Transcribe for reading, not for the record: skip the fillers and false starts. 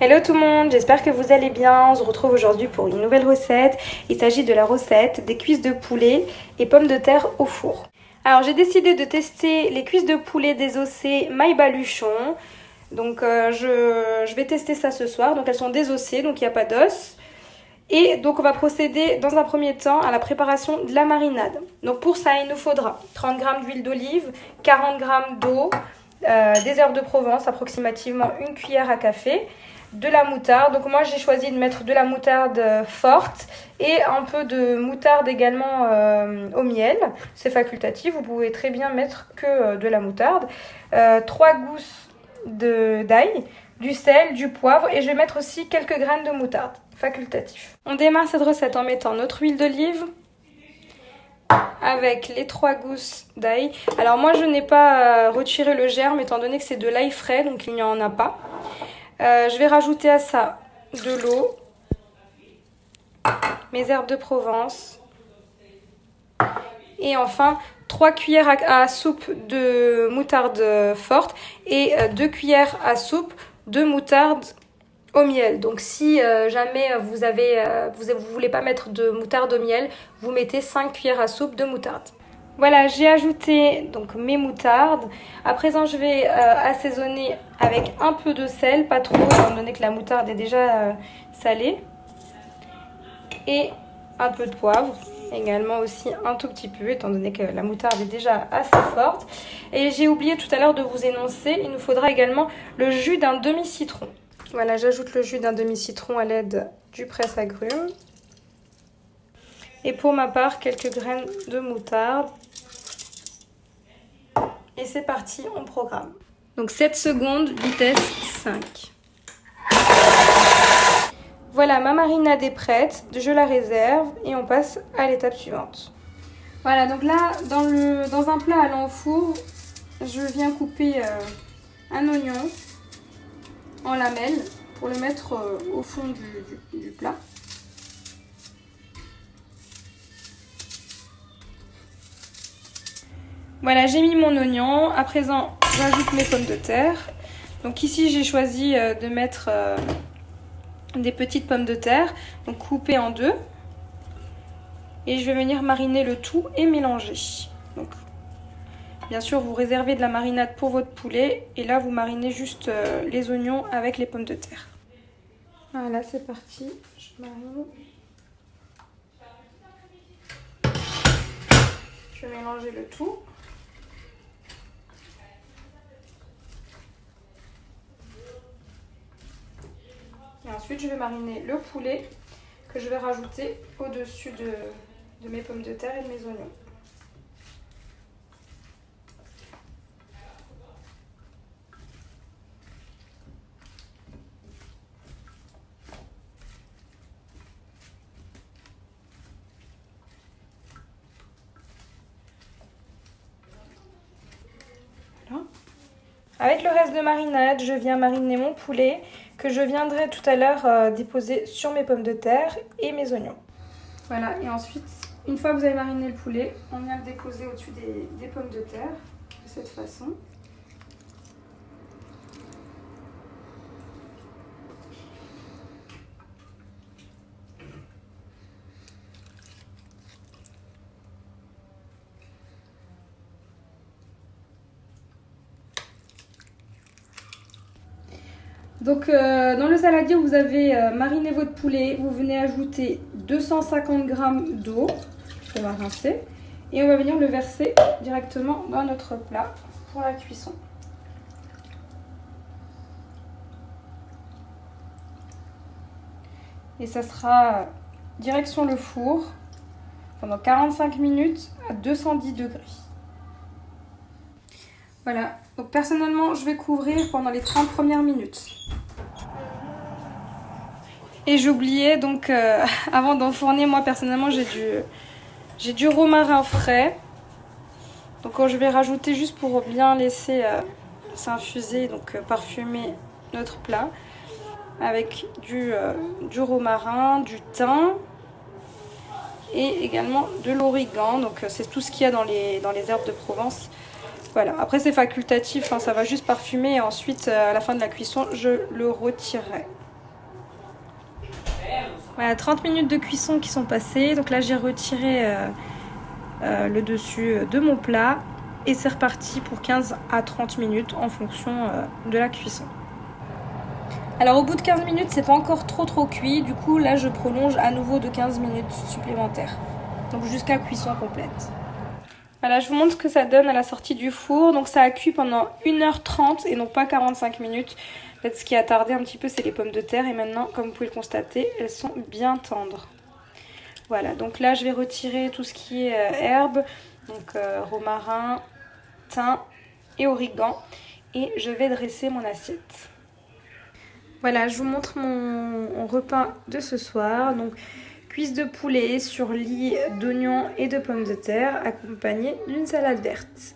Hello tout le monde, j'espère que vous allez bien. On se retrouve aujourd'hui pour une nouvelle recette. Il s'agit de la recette des cuisses de poulet et pommes de terre au four. Alors j'ai décidé de tester les cuisses de poulet désossées maille baluchon. Donc je vais tester ça ce soir. Donc elles sont désossées, donc il n'y a pas d'os. Et donc on va procéder dans un premier temps à la préparation de la marinade. Donc pour ça il nous faudra 30 g d'huile d'olive, 40 g d'eau, des herbes de Provence, approximativement une cuillère à café, de la moutarde. Donc moi j'ai choisi de mettre de la moutarde forte et un peu de moutarde également au miel. C'est facultatif, vous pouvez très bien mettre que de la moutarde. 3 gousses d'ail, du sel, du poivre et je vais mettre aussi quelques graines de moutarde. Facultatif. On démarre cette recette en mettant notre huile d'olive avec les 3 gousses d'ail. Alors moi je n'ai pas retiré le germe étant donné que c'est de l'ail frais, donc il n'y en a pas. Je vais rajouter à ça de l'eau, mes herbes de Provence et enfin 3 cuillères à soupe de moutarde forte et 2 cuillères à soupe de moutarde au miel. Donc si jamais vous voulez pas mettre de moutarde au miel, vous mettez 5 cuillères à soupe de moutarde. Voilà, j'ai ajouté donc mes moutardes. À présent, je vais assaisonner avec un peu de sel, pas trop, étant donné que la moutarde est déjà salée. Et un peu de poivre, également aussi un tout petit peu, étant donné que la moutarde est déjà assez forte. Et j'ai oublié tout à l'heure de vous énoncer, il nous faudra également le jus d'un demi-citron. Voilà, j'ajoute le jus d'un demi-citron à l'aide du presse-agrumes. Et pour ma part, quelques graines de moutarde. Et c'est parti, on programme. Donc 7 secondes, vitesse 5. Voilà, ma marinade est prête, je la réserve et on passe à l'étape suivante. Voilà, donc là, dans un plat allant au four, je viens couper un oignon en lamelles pour le mettre au fond du plat. Voilà, j'ai mis mon oignon. À présent, j'ajoute mes pommes de terre. Donc ici, j'ai choisi de mettre des petites pommes de terre, donc coupées en deux. Et je vais venir mariner le tout et mélanger. Donc, bien sûr, vous réservez de la marinade pour votre poulet. Et là, vous marinez juste les oignons avec les pommes de terre. Voilà, c'est parti. Je marine. Je vais mélanger le tout. Et ensuite, je vais mariner le poulet que je vais rajouter au-dessus de mes pommes de terre et de mes oignons. Voilà. Avec le reste de marinade, je viens mariner mon poulet que je viendrai tout à l'heure déposer sur mes pommes de terre et mes oignons. Voilà, et ensuite, une fois que vous avez mariné le poulet, on vient le déposer au-dessus des pommes de terre, de cette façon. Donc dans le saladier, vous avez mariné votre poulet, vous venez ajouter 250 g d'eau, on va rincer, et on va venir le verser directement dans notre plat pour la cuisson. Et ça sera direction le four pendant 45 minutes à 210 degrés. Voilà, donc personnellement je vais couvrir pendant les 30 premières minutes. Et j'oubliais donc avant d'enfourner, moi personnellement j'ai du romarin frais. Donc je vais rajouter juste pour bien laisser s'infuser, donc parfumer notre plat avec du romarin, du thym et également de l'origan. Donc c'est tout ce qu'il y a dans les herbes de Provence. Voilà, après c'est facultatif, hein, ça va juste parfumer et ensuite à la fin de la cuisson je le retirerai. Voilà, 30 minutes de cuisson qui sont passées. Donc là, j'ai retiré le dessus de mon plat. Et c'est reparti pour 15 à 30 minutes en fonction de la cuisson. Alors au bout de 15 minutes, c'est pas encore trop cuit. Du coup, là, je prolonge à nouveau de 15 minutes supplémentaires. Donc jusqu'à cuisson complète. Voilà, je vous montre ce que ça donne à la sortie du four. Donc ça a cuit pendant 1h30 et non pas 45 minutes. En fait, ce qui a tardé un petit peu, c'est les pommes de terre. Et maintenant, comme vous pouvez le constater, elles sont bien tendres. Voilà, donc là, je vais retirer tout ce qui est herbe. Donc romarin, thym et origan. Et je vais dresser mon assiette. Voilà, je vous montre mon repas de ce soir. Donc, cuisse de poulet sur lit d'oignons et de pommes de terre, accompagnée d'une salade verte.